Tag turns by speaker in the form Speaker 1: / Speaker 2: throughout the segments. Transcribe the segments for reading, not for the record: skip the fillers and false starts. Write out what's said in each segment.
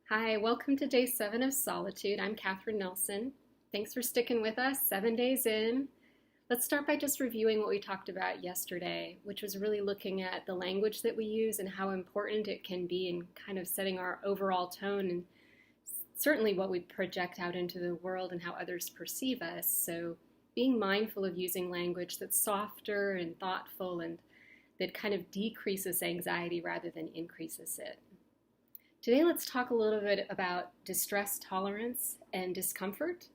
Speaker 1: Hi, welcome to day 7 of Solitude. I'm Katherine Nelson. Thanks for sticking with us 7 days in. Let's start by just reviewing what we talked about yesterday, which was really looking at the language that we use and how important it can be in kind of setting our overall tone and certainly what we project out into the world and how others perceive us. So being mindful of using language that's softer and thoughtful and that kind of decreases anxiety rather than increases it. Today, let's talk a little bit about distress tolerance and discomfort.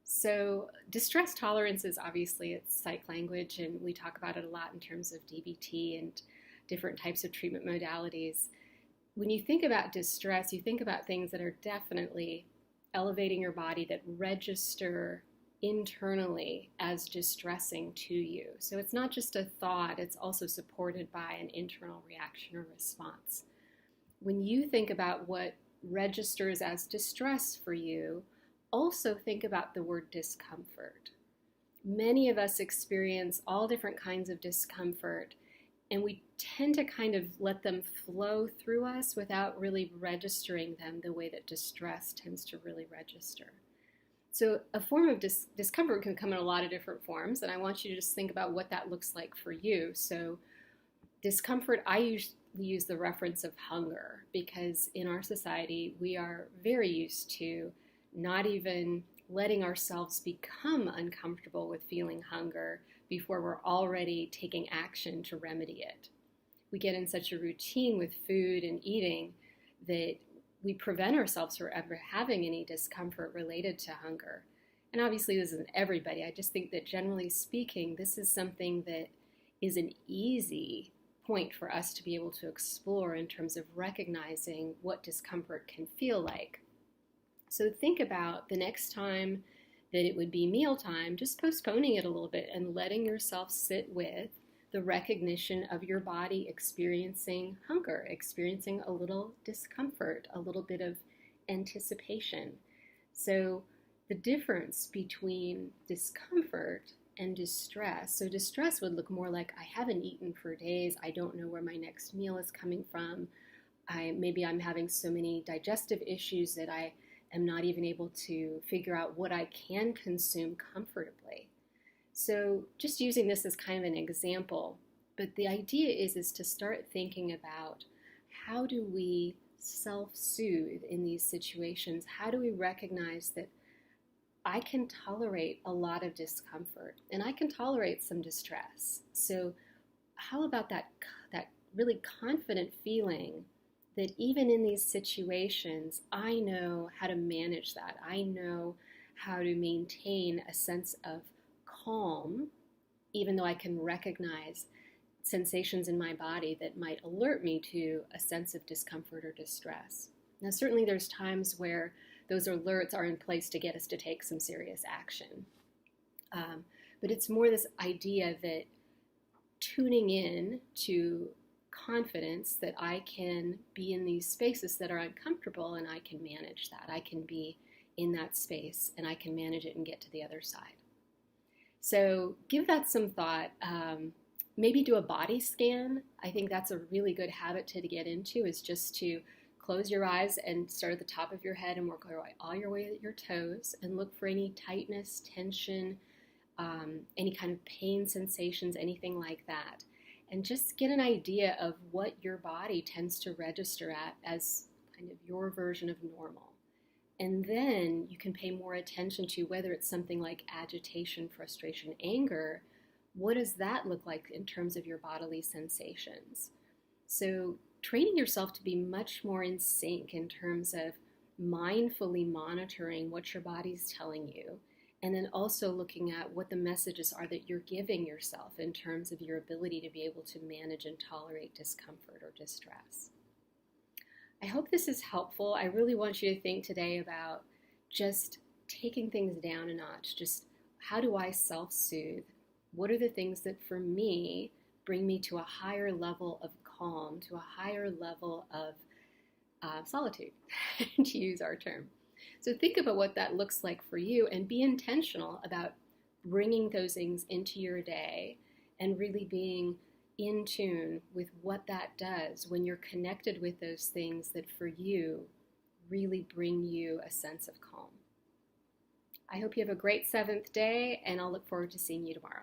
Speaker 1: So, distress tolerance is obviously it's psych language, and we talk about it a lot in terms of DBT and different types of treatment modalities. When you think about distress, you think about things that are definitely elevating your body that register internally as distressing to you. So, it's not just a thought, it's also supported by an internal reaction or response. When you think about what registers as distress for you, also think about the word discomfort. Many of us experience all different kinds of discomfort, and we tend to kind of let them flow through us without really registering them the way that distress tends to really register. So a form of discomfort can come in a lot of different forms, and I want you to just think about what that looks like for you. So discomfort, I usually use the reference of hunger because in our society we are very used to not even letting ourselves become uncomfortable with feeling hunger before we're already taking action to remedy it. We get in such a routine with food and eating that we prevent ourselves from ever having any discomfort related to hunger. And obviously this isn't everybody. I just think that generally speaking, this is something that is an easy point for us to be able to explore in terms of recognizing what discomfort can feel like. So think about the next time that it would be mealtime, just postponing it a little bit and letting yourself sit with the recognition of your body experiencing hunger, experiencing a little discomfort, a little bit of anticipation. So the difference between discomfort and distress. So distress would look more like I haven't eaten for days. I don't know where my next meal is coming from. Maybe I'm having so many digestive issues that I am not even able to figure out what I can consume comfortably. So just using this as kind of an example, but the idea is to start thinking about how do we self-soothe in these situations? How do we recognize that I can tolerate a lot of discomfort and I can tolerate some distress. So how about that really confident feeling that even in these situations, I know how to manage that. I know how to maintain a sense of calm, even though I can recognize sensations in my body that might alert me to a sense of discomfort or distress. Now, certainly there's times where those alerts are in place to get us to take some serious action. But it's more this idea that tuning in to confidence that I can be in these spaces that are uncomfortable and I can manage that. I can be in that space and I can manage it and get to the other side. So give that some thought. Maybe do a body scan. I think that's a really good habit to get into, is just to close your eyes and start at the top of your head and work all your way at your toes and look for any tightness, tension, any kind of pain sensations, anything like that. And just get an idea of what your body tends to register at as kind of your version of normal. And then you can pay more attention to whether it's something like agitation, frustration, anger. What does that look like in terms of your bodily sensations? So training yourself to be much more in sync in terms of mindfully monitoring what your body's telling you, and then also looking at what the messages are that you're giving yourself in terms of your ability to be able to manage and tolerate discomfort or distress. I hope this is helpful. I really want you to think today about just taking things down a notch. Just how do I self-soothe? What are the things that for me bring me to a higher level of calm, to a higher level of solitude, to use our term. So think about what that looks like for you and be intentional about bringing those things into your day and really being in tune with what that does when you're connected with those things that for you really bring you a sense of calm. I hope you have a great seventh day, and I'll look forward to seeing you tomorrow.